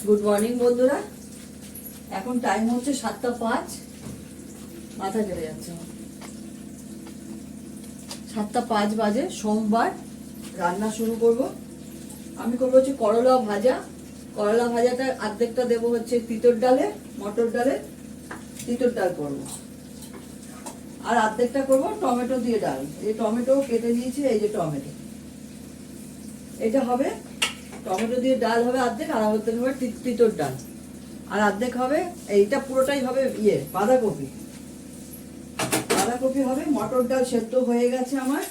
Good morning বন্ধুরা। এখন time হচ্ছে 7:05। মাথা চলে যাচ্ছে। 7:05 বাজে, সোমবার। রান্না শুরু করব। আমি করবো হচ্ছে করলা ভাজা। করলা ভাজাটা অর্ধেকটা দেবো হচ্ছে তিতর ডালে, মটর ডালে তিতর ডাল করবো, আর অর্ধেকটা করবো টমেটো দিয়ে ডাল। এই টমেটো কেটে নিয়েছি, এই যে টমেটো, এটা হবে টমেটো দিয়ে ডাল হবে অর্ধেক, আর অর্ধেক হবে তিতর ডাল, আর অর্ধেক হবে এইটা পুরোটাই হবে বাঁধাকপি। বাঁধাকপি হবে। মটর ডাল সেদ্ধ হয়ে গেছে আমার।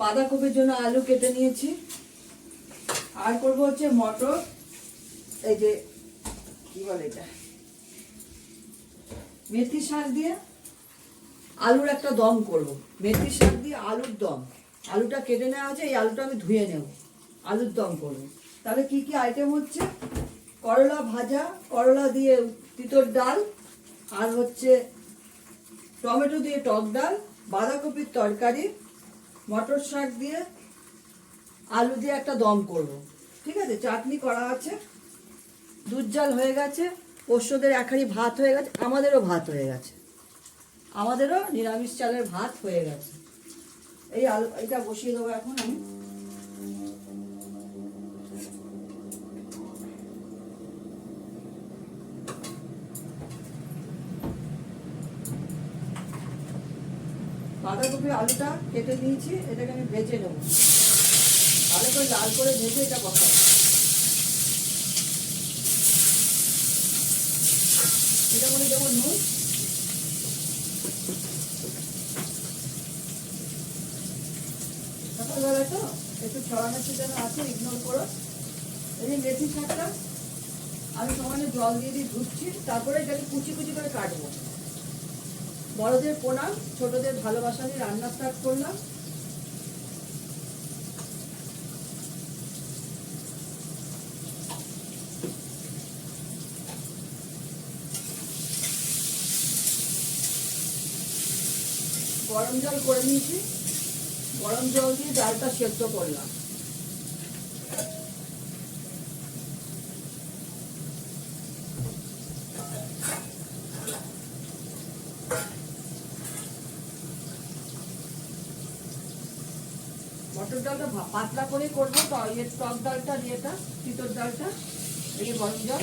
বাঁধাকপির জন্য আলু কেটে নিয়েছি। আর করবো হচ্ছে মটর, এই যে কি বলে এটা, মেথি শাক দিয়ে আলুর একটা দম করব। মেথি শাক দিয়ে আলুর দম। আলুটা কেটে নেওয়া আছে, এই আলুটা আমি ধুয়ে নেব, আলুর দম করব। তাহলে কি কি আইটেম হচ্ছে: করলা ভাজা, করলা দিয়ে তিতর ডাল, আর হচ্ছে টমেটো দিয়ে টক ডাল, বাঁধাকপির তরকারি, মটর শাক দিয়ে আলু দিয়ে একটা দম করব। ঠিক আছে, চাটনি করা আছে, দুধ জাল হয়ে গেছে, পোষ্যদের এক হাঁড়ি ভাত হয়ে গেছে, আমাদেরও ভাত হয়ে গেছে, আমাদেরও নিরামিষ চালের ভাত হয়ে গেছে। এই আলু এটা বসিয়ে দেবো এখন আমি। বাঁধাকপি আলুটা কেটে নিয়েছি, এটাকে আমি ভেজে নেব, ভালো করে লাল করে ভেজে এটা বসাবো। এটা মনে দেবো নুন, সকালবেলা তো একটু ছড়ানোর জন্য আছে, ইগনোর করো। এই মেথি শাকটা আমি সমানে জল দিয়ে দিয়ে ধুচ্ছি, তারপরে এটাকে কুচি কুচি করে কাটবো। বড়দের প্রণাম, ছোটদের ভালোবাসা নিয়ে রান্না স্টার্ট করলাম। গরম জল করে নিয়েছি, গরম জল দিয়ে ডালটা সেদ্ধ করলাম। মটর ডালটা পাতলা করে করবো, টক ডালটা ইয়েটা তিতর ডালটা, এই গরম জল।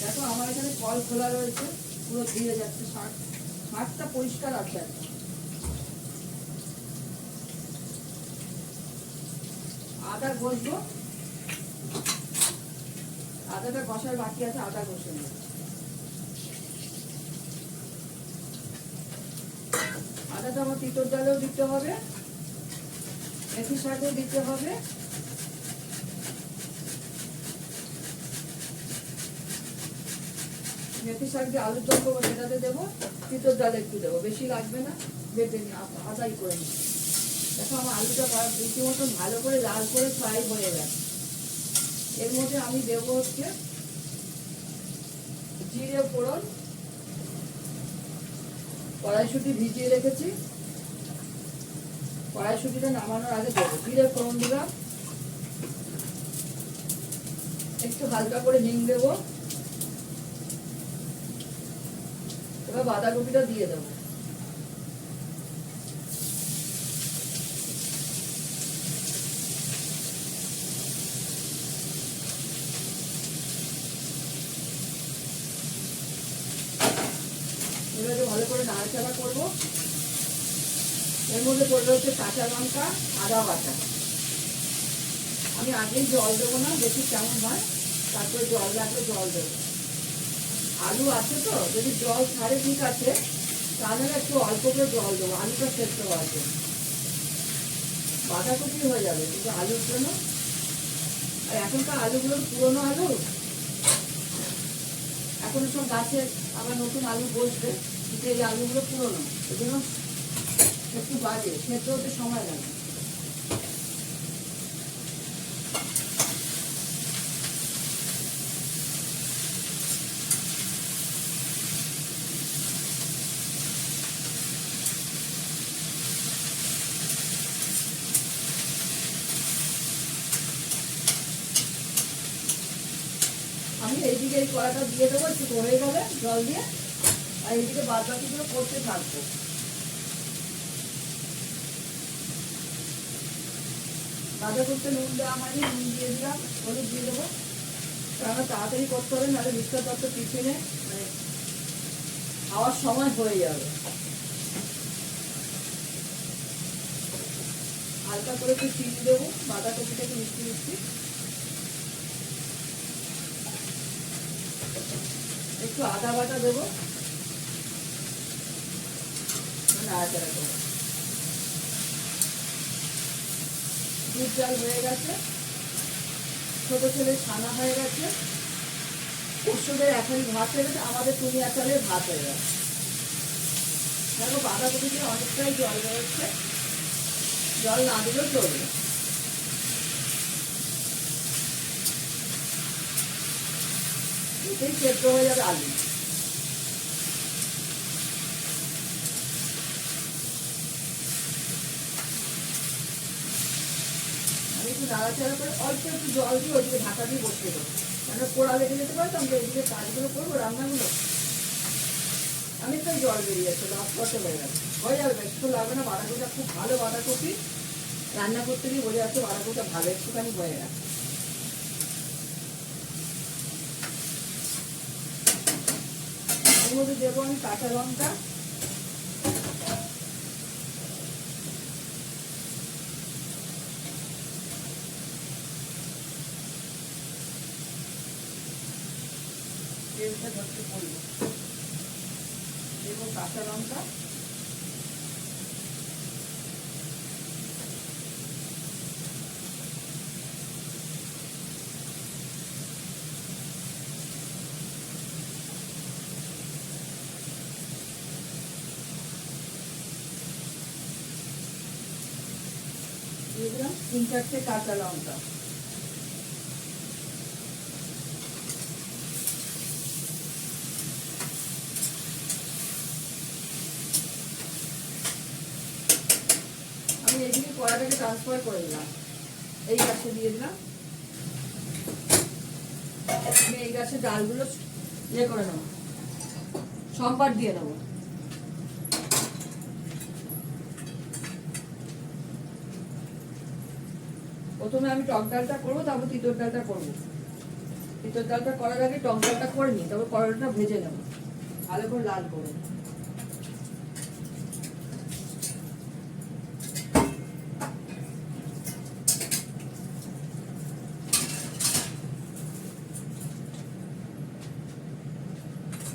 দেখো আমার এখানে কল খোলা রয়েছে, পুরো ধীরে যাচ্ছে শাক, শাকটা পরিষ্কার আছে একদম। আদা ঘষবো, আদাটা ঘষার বাকি আছে, আদা ঘষে নেব। আদাটা আমার তিতর ডালেও দিতে হবে, মেথি শাকেও দিতে হবে, মেথি শাক দিয়ে আলুর দম করবো সেটাতে দেবো, তিতর ডালে একটু দেবো, বেশি লাগবে না, বেটে নি আদাই করে নিই। দেখো আমার আলুটা রীতিমতন ভালো করে লাল করে ফ্রাই হয়ে গেছে। এর মধ্যে আমি দেবো হচ্ছে জিরে ফোড়ন, কড়াইশুঁটি ভিজিয়ে রেখেছি, কড়াইশুঁটিটা নামানোর আগে দেবো। জিরে ফোড়ন দিলাম, একটু হালকা করে হিং দেবো, এবার বাঁধাকপিটা দিয়ে দেবো। এবারে ভালো করে নাড়াচাড়া করবো। এর মধ্যে পড়বে হচ্ছে কাঁচা লঙ্কা, আদা বাটা। আমি আগেই জল দেবো না, দেখি কেমন হয়, তারপরে জল লাগলে জল দেবো। আলু আছে তো, যদি জল ছাড়ে ঠিক আছে, তাহলে একটু অল্প করে জল দেবো, আলুটা সেদ্ধ হওয়ার জন্য। বাঁধাকপি হয়ে যাবে কিন্তু আলুর জন্য। আর এখনকার আলুগুলো পুরোনো আলু, এখন সব গাছে আবার নতুন আলু বসবে, কিন্তু এই আলুগুলো পুরোনো, এই জন্য একটু বাজে, সেদ্ধ হতে সময় লাগে। এইদিকে এই কড়াটা দিয়ে দেবো, একটু হয়ে গেলে জল দিয়ে, আর এইদিকে বাদ বাকিগুলো করতে থাকবো। বাঁধা করতে নুন দেওয়া হয়নি, নুন দিয়ে দিলাম, হলুদ দিয়ে দেবো, কারণ তাড়াতাড়ি করতে হবে, নাহলে মিক্সার তত্ত্ব টিফিনে মানে খাওয়ার সময় হয়ে যাবে। হালকা করে একটু চিনি দেবো, বাঁধাকপিটা একটু মিষ্টি মিষ্টি, একটু আদা বাটা দেবো, নাড়াচাড়া করবো। দুধ জাল হয়ে গেছে, ছোট ছেলে ছানা হয়ে গেছে, ওষুধের এখনই ভাত হয়ে গেছে, আমাদের টুনিয়া চালের ভাত হয়ে গেছে। দেখো বাঁধাকপিতে অনেকটাই জল বেরোচ্ছে, জল না দিলেও চলবে। এতেই সেদ্ধ হয়ে যাবে আলু। আমি একটু নাড়াচাড়া করে অল্প একটু জল দিয়ে ওইদিকে ঢাকা দিয়ে বসিয়ে দেবো, মানে পোড়া লেগে যেতে পারে, তো আমরা এদিকে কাজগুলো করবো, রান্নাগুলো। আমি তো জল বেরিয়ে যাচ্ছে, লাস্ট করতে হয়ে যাবে, বেশি লাগবে না। বাঁধাকপিটা খুব ভালো, বাঁধাকপি রান্না করতে গিয়ে বোঝা যাচ্ছে বাঁধাকপিটা ভালো, একটুখানি হয়ে গেছে। এর মধ্যে দেবো আমি কাঁচা লঙ্কা, তেলটা ধরতে পড়বো, দেবো কাঁচা লঙ্কা, দিয়ে দিলাম 3-4টে কাঁচা লঙ্কা, আমি এইদিকে কড়াটাকে ট্রান্সফার করে দিলাম, এই গাছে দিয়ে দিলাম। আমি এই গাছে ডালগুলো ইয়ে করে নেবো, সম্বার দিয়ে নেবো। প্রথমে আমি টক ডালটা করবো, তারপর তিতর ডালটা করবো। তিতর ডালটা করার আগে টক ডালটা করে নিই, তারপর করলাটা ভেজে নেবো ভালো করে লাল করে।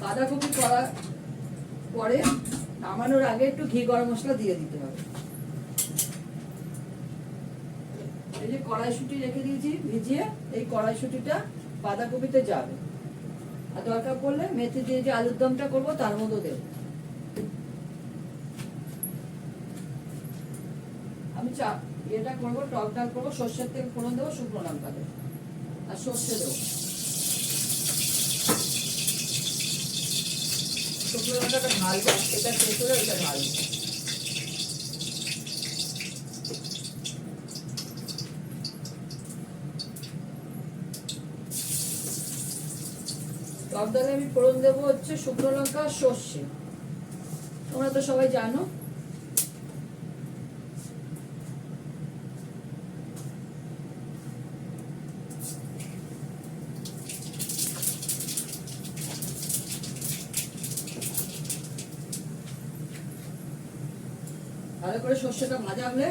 বাঁধাকপি করার পরে নামানোর আগে একটু ঘি গরম মশলা দিয়ে দিতে হবে। এই যে কড়াইশুঁটি রেখে দিয়েছি ভিজিয়ে, এই কড়াইশুঁটিটা বাঁধাকপিতে যাবে, আর দরকার পড়লে মেথি দিয়ে যে আলুর দমটা করবো তার মধ্যে দেবো। আমি এটা করবো, টক ডাল করবো, সর্ষের তেল ফোড়ন দেবো, শুকনো লঙ্কা দেবো আর সর্ষে দেবো। শুকনো লঙ্কাটা ঢালবো, এটা শেষ হলে ওইটা ঢালবো। টক ডালে আমি ফোড়ন দেবো হচ্ছে শুকনো লঙ্কা, সর্ষে, তোমরা তো সবাই জানো। ভালো করে সর্ষেটা ভাজা হলে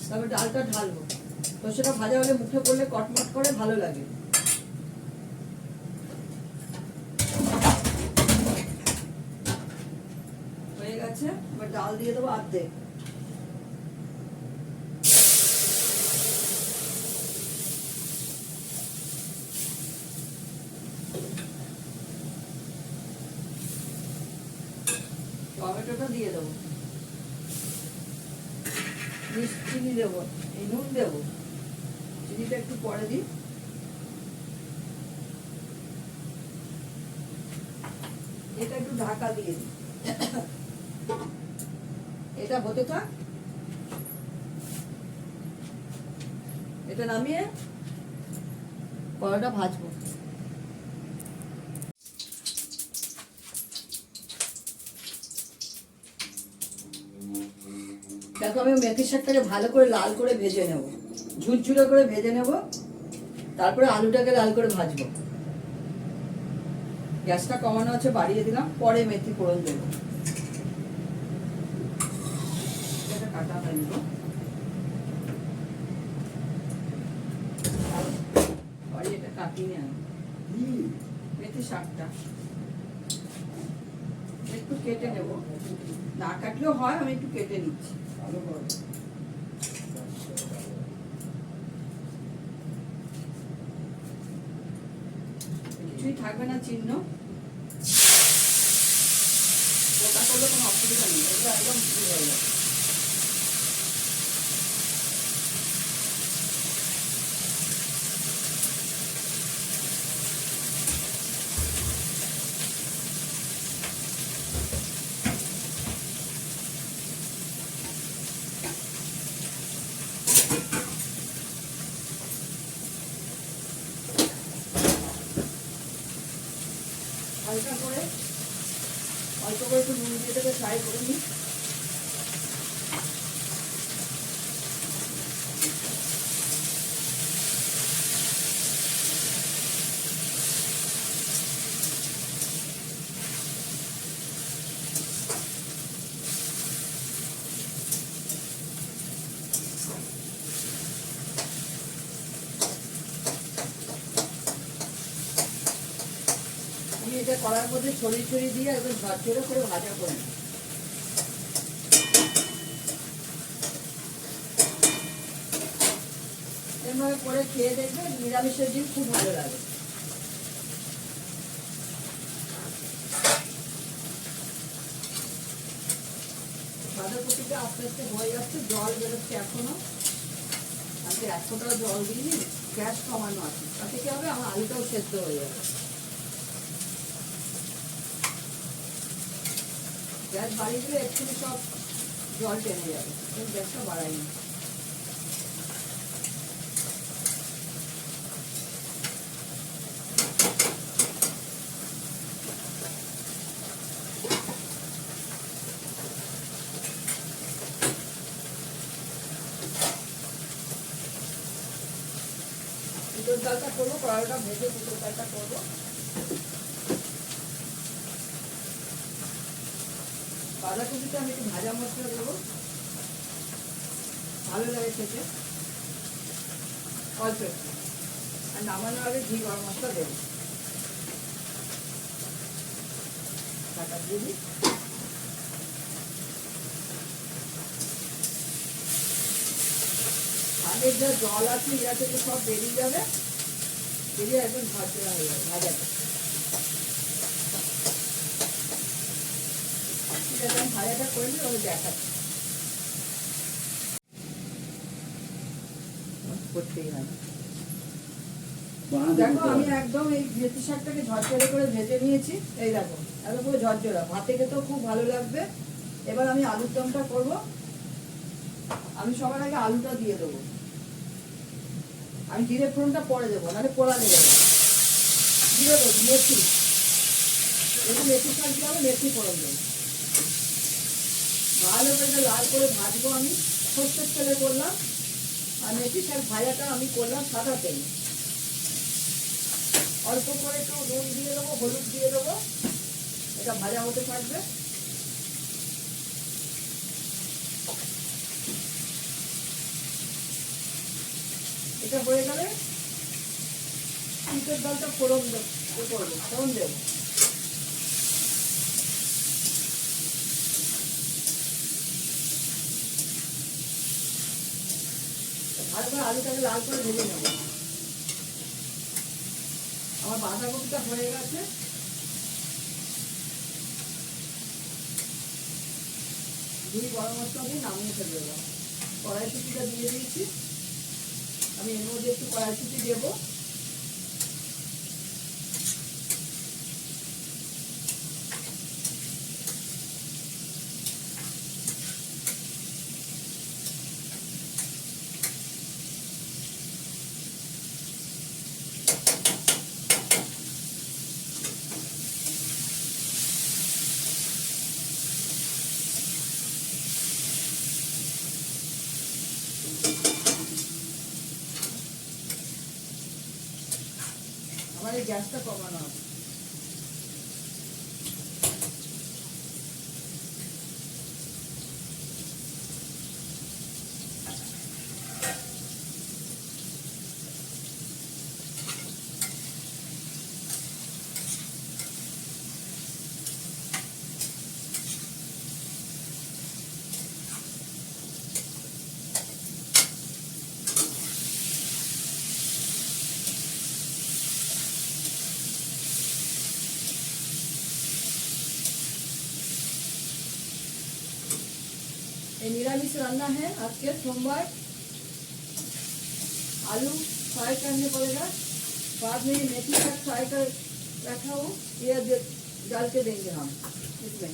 তারপর ডালটা ঢালবো। সর্ষেটা ভাজা হলে মুখে পড়লে কটমট করে ভালো লাগে। হয়ে গেছে, এবার ডাল দিয়ে দেবো অর্ধেক। টমেটোটা দিয়ে দেবো, চিনি দেবো, এই নুন দেবো, চিনিটা একটু পরে দিই। এটা একটু ঢাকা দিয়ে দিই, এটা হতে থাক। এটা নামিয়ে কড়াটা ভাজবো। দেখো আমি মেথি শাকটাকে ভালো করে লাল করে ভেজে নেব, ঝুরঝুরে করে ভেজে নেব, তারপরে আলুটাকে লাল করে ভাজবো। গ্যাসটা কমানো আছে, বাড়িয়ে দিলাম, পরে মেথি ফোড়ন দেবো। এটা কাটা হয়নি, বাড়ি এটা কাটিয়ে আনো। মেথি শাকটা একটু কেটে নেব, না কাটলেও হয়, আমি একটু কেটে নিচ্ছি। কিছুই থাকবে না চিহ্ন, ওটা করলে কোনো অসুবিধা নেই, এটা একদম ভুল হয়ে যাবে। হালকা করে অল্প করে একটু নুন দিয়ে দেবে, ফ্রাই করে নিই। আমি এটা করার মধ্যে ছড়িয়ে ছড়িয়ে দিয়ে একদম ঝরঝরে করে ভাজা করে নিই। এভাবে করে খেয়ে দেখবে, নিরামিষের দিন খুব ভালো লাগে। বাঁধাকপিটা আস্তে আস্তে হয়ে যাচ্ছে, জল বেরোচ্ছে এখনো, আজকে 1 ফোঁটাও জল দিইনি, গ্যাস কমানো আছে, তাতে কি হবে আমার আলুটাও সেদ্ধ হয়ে যাবে। গ্যাস বাড়িয়ে দিলে এক্ষুনি সব জল টেনে যাবে, গ্যাসটা বাড়াইনি। মুসুর ডালটা করবো, কড়াইটা ভেজে মুসুর ডালটা করবো। বাঁধাকপিতে আমি একটু ভাজা মশলা দেবো, ভালো লাগে খেতে, অল্প একটু। আর নামানোর আগে ঘি গরম মশলা দেবো, কাটা দিয়ে দিই। আগের যা জল আছে ইয়া থেকে সব বেরিয়ে যাবে, বেরিয়ে একদম ঝরঝরা হয়ে যাবে ভাজাটা। ঠিক আছে, আমি ভাজাটা করে নিই, আমি দেখাচ্ছি। করতেই হয়, দেখো আমি একদম এই মেথি শাকটাকে ঝরঝরে করে ভেজে নিয়েছি। এই দেখো একদম পুরো ঝরঝরা, ভাতে খেতেও খুব ভালো লাগবে। এবার আমি আলুর দমটা করবো। আমি সবার আগে আলুটা দিয়ে দেবো, আমি জিরে ফোড়নটা পরে দেবো, নাহলে পোড়া লেগে যাবে। জিরে দেবো, মেথি, একটু মেথি শাক দিয়ে হবে, মেথি ফোড়ন দেবো, ভালো করে লাল করে ভাজবো। আমি সর্ষের তেলে করলাম, আর মেথি শাক ভাজাটা আমি করলাম সাদা তেল। অল্প করে একটু নুন দিয়ে দেবো, হলুদ দিয়ে দেবো, এটা ভাজা হতে থাকবে। এটা হয়ে গেলে মুসুর ডালটা ফোড়ন করবো, ফোড়ন দেবো। ভালো করে আলুটাকে লাল করে ভেজে নেবো। আমার বাঁধাকপিটা হয়ে গেছে, ঘি গরম মশলা দিয়ে নামিয়ে ফেলে দেবো। কড়াইশুঁটিটা দিয়ে দিয়েছি, আমি এর মধ্যে একটু কড়াইশুঁটি দেবো। গ্যাসটা কমানো হবে। ये निरामिष रान्ना है आज के सोमवार। आलू फ्राई करने पड़ेगा, बाद में मेथी शाक फ्राई कर रखा हूँ, ये डाल के देंगे हम इसमें।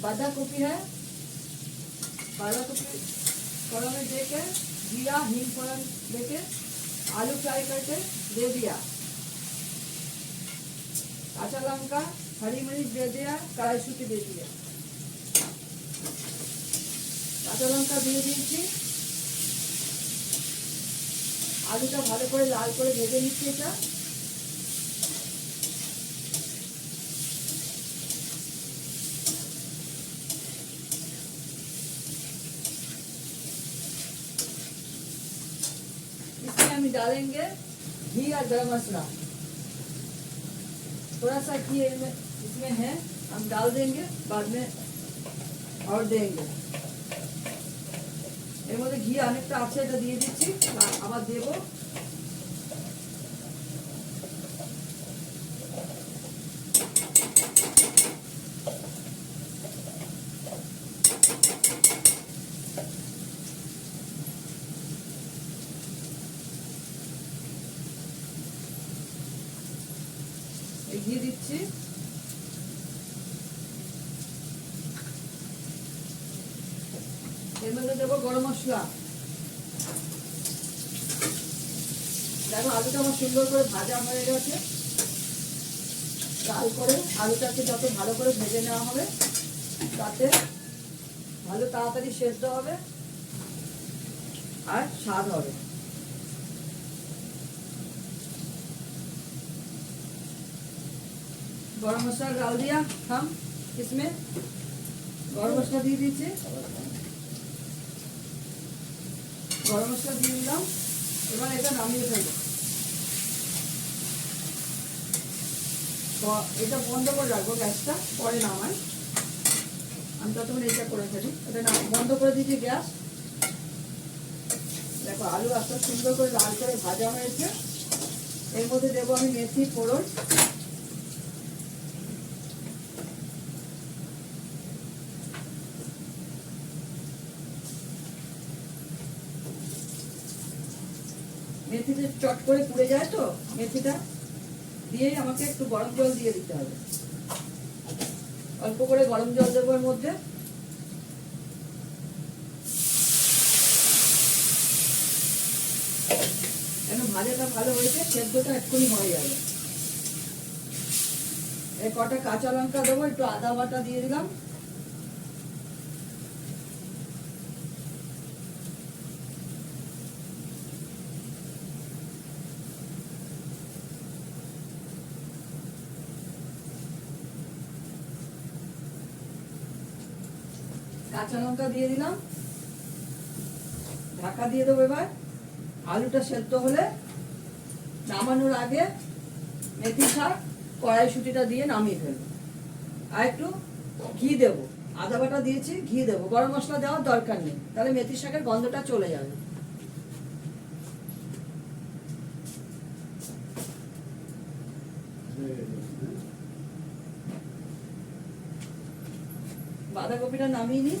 बांधा गोभी है, बांधा गोभी कढ़ाई में देके जीरा हींग फोड़न देके आलू फ्राई करके दे दिया, काँचा लंका हरी मिर्च दे दिया, कड़ाईশুঁটি दे दिया, কাঁচা লঙ্কা দিয়ে দিয়েছি। আলুটা ভালো করে লাল করে ভেজে নিচ্ছি। এটা इसमें हम डालेंगे घी और गरम मसाला, थोड़ा सा घी इसमें है, हम डाल देंगे बाद में और देंगे। এর মধ্যে ঘি অনেকটা আছে, এটা দিয়ে দিচ্ছি, আবার দেবো। ঘি দিচ্ছি, এর মধ্যে দেবো গরম মশলা। দেখো আলুটা আমার সুন্দর করে ভাজা হয়ে গেছে, লাল করে। আলুটাকে যত ভালো করে ভেজে নেওয়া হবে তাতে ভালো তাড়াতাড়ি সেদ্ধ হবে আর স্বাদ হবে। गरम मसाला डाल दिया हम इसमें, गरम मसाला দিয়ে দিয়েছি, গরম মশলা দিয়ে দিলাম। এবার এটা নামিয়ে ফেলবো, এটা বন্ধ করে রাখবো গ্যাসটা, পরে নামাই। আমি ততক্ষণ এটা করে ফেলি, এটা বন্ধ করে দিয়েছি গ্যাস। দেখো আলু আস্তে সুন্দর করে লাল করে ভাজা হয়েছে। এর মধ্যে দেবো আমি মেথি ফোড়ন, মেথিতে চট করে পুড়ে যায়, তো মেথিটা দিয়ে আমাকে একটু গরম জল দিয়ে দিতে হবে। অল্প করে গরম জল দেবো এর মধ্যে। কেন ভাজাটা ভালো হয়েছে, সেদ্ধটা এক্ষুনি হয়ে যাবে। এই কটা কাঁচা লঙ্কা দেবো, একটু আদা বাটা দিয়ে দিলাম, কাঁচা লঙ্কা দিয়ে দিলাম, ঢাকা দিয়ে দেবো। এবার আলুটা সেদ্ধ হলে নামানোর আগে মেথি শাক কড়াইশুঁটিটা দিয়ে নামিয়ে ফেলবো। আর একটু ঘি দেবো, আদা বাটা দিয়েছি, ঘি দেবো। গরম মশলা দেওয়ার দরকার নেই, তাহলে মেথি শাকের গন্ধটা চলে যাবে। বাঁধাকপিটা নামিয়ে নিই।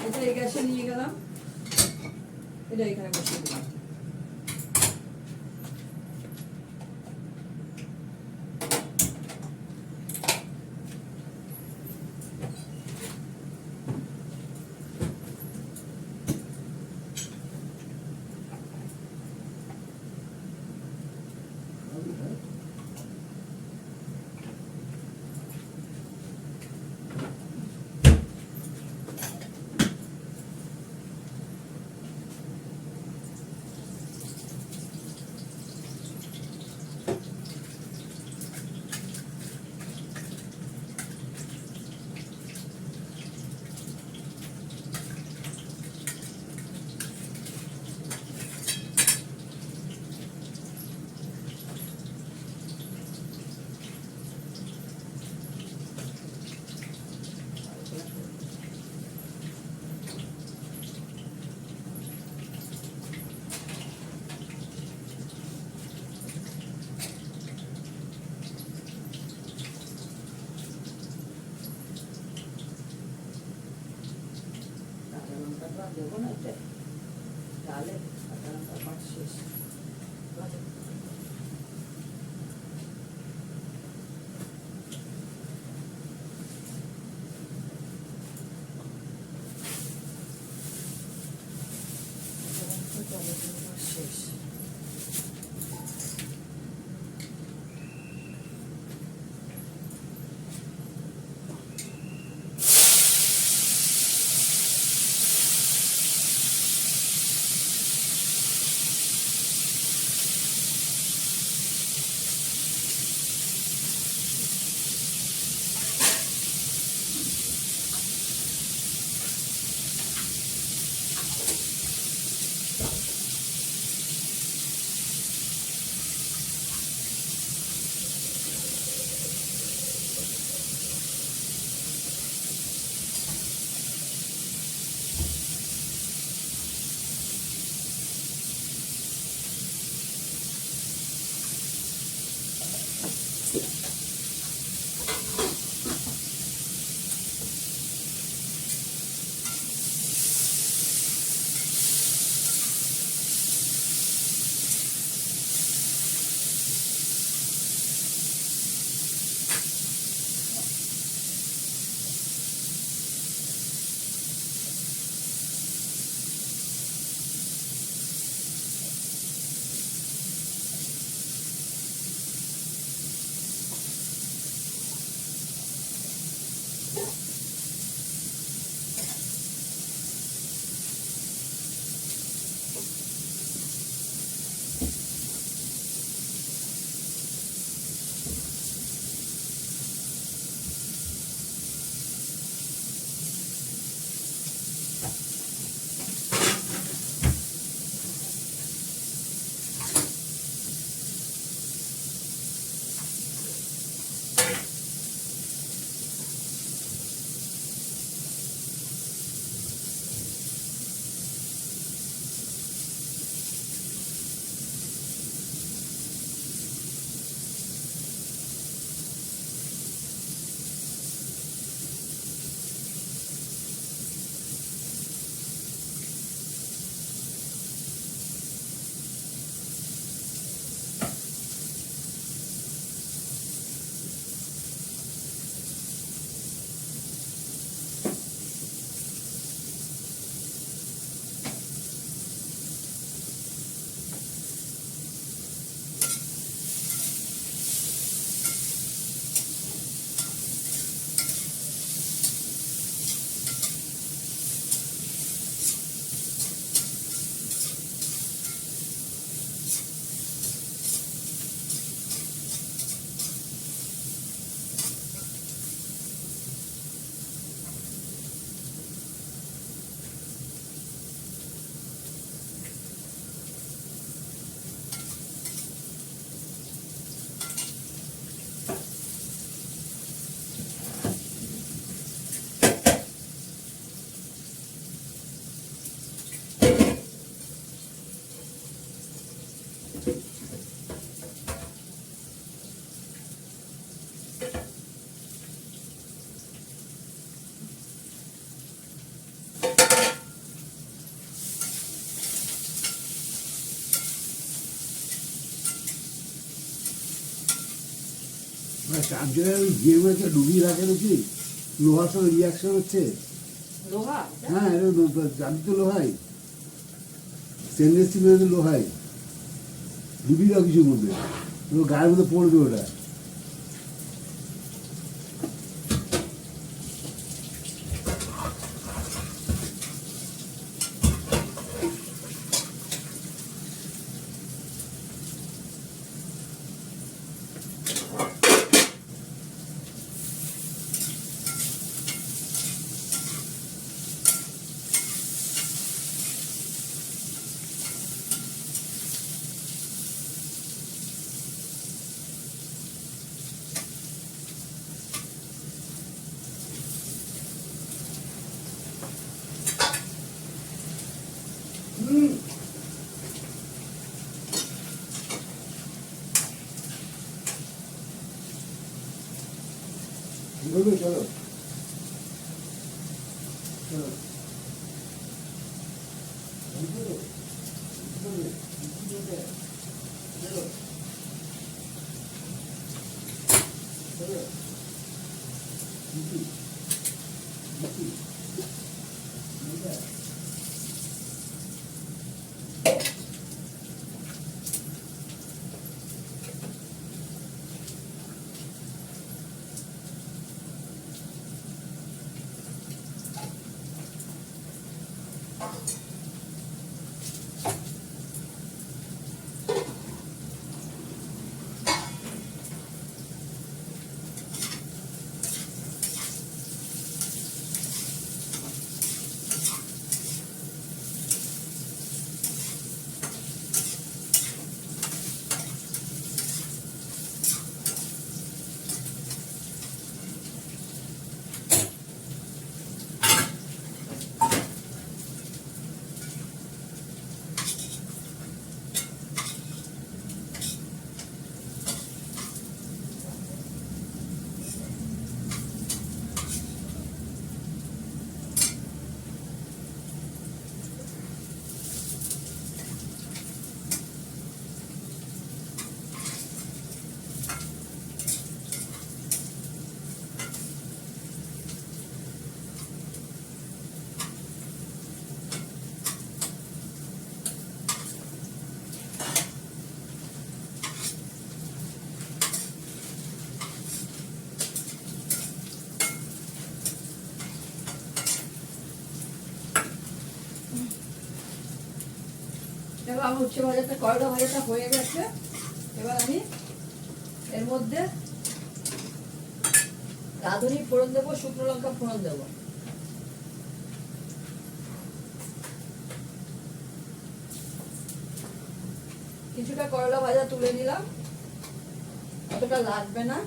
এটা এই গ্যাসে নিয়ে গেলাম, এটা এখানে বসিয়ে দিলাম। দেবো না এটা ডালে কাঁচা লঙ্কা পাট শেষ। শেষ। চার্জারে ওই গেমে ডুবিয়ে রাখে নাকি লোহার সঙ্গে রিয়াকশন হচ্ছে। লোহা? হ্যাঁ, আমি তো লোহাই, স্টেনলেস স্টিলের লোহাই ডুবিয়ে দাও কিছুর মধ্যে, গায়ের মধ্যে পড়বে ওটা। চলো চলো। দেখো আমার উচ্ছে ভাজাটা করলা ভাজাটা হয়ে গেছে। এবার আমি এর মধ্যে রাঁধুনি ফোড়ন দেবো, শুকনো লঙ্কা ফোড়ন দেবো। কিছুটা করলা ভাজা তুলে নিলাম, অতটা লাগবে না।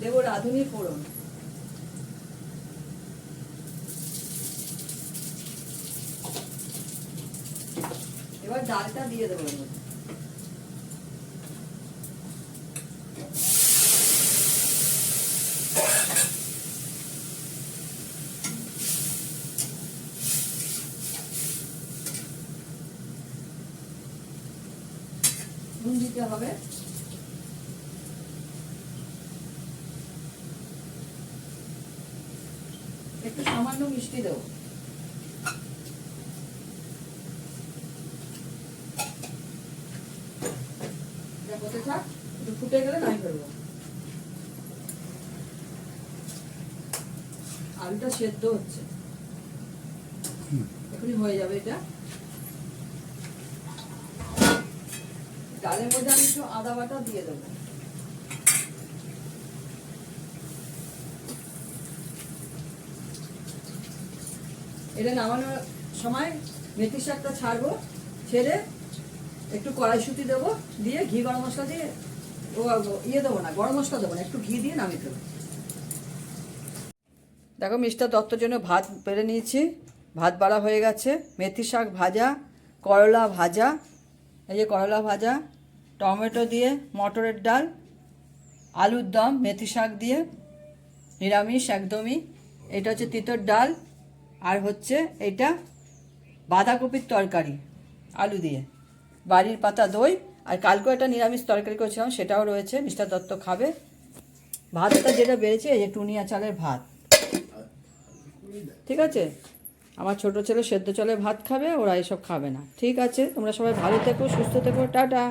দেবো রাঁধুনি ফোড়ন। এবার ডালটা দিয়ে দেবো এর মধ্যে। নুন দিতে হবে। একটু সামান্য মিষ্টি দেবো। হতে থাক, একটু ফুটে গেলে নামিয়ে ফেলবো। আলুটা সেদ্ধ হচ্ছে, এখনই হয়ে যাবে এটা। ডালের মধ্যে আমি একটু আদা বাটা দিয়ে দেবো। এটা নামানোর সময় মেথি শাকটা ছাড়বো, ছেড়ে একটু কড়াইশুঁটি দেবো, দিয়ে ঘি গরম মশলা দিয়ে ইয়ে দেবো না, গরম মশলা দেবো না, একটু ঘি দিয়ে নামিয়ে দেবো। দেখো মিস্টার দত্তর জন্য ভাত বেড়ে নিয়েছি, ভাত বাড়া হয়ে গেছে। মেথি শাক ভাজা, করলা ভাজা, এই যে করলা ভাজা, টমেটো দিয়ে মটরের ডাল, আলুর দম মেথি শাক দিয়ে, নিরামিষ একদমই। এটা হচ্ছে তিতর ডাল, আর হচ্ছে এটা বাঁধাকপির তরকারি আলু দিয়ে, বাড়ির পাতা দই, আর কালকেও একটা নিরামিষ তরকারি করেছিলাম, সেটাও রয়েছে, মিস্টার দত্ত খাবে। ভাতটা যেটা বেড়েছে এই যে টুনিয়া চালের ভাত, ঠিক আছে। আমার ছোট ছেলে সেদ্ধ চালের ভাত খাবে, ওরা এসব খাবে না। ঠিক আছে, তোমরা সবাই ভালো থেকো, সুস্থ থেকো, টাটা।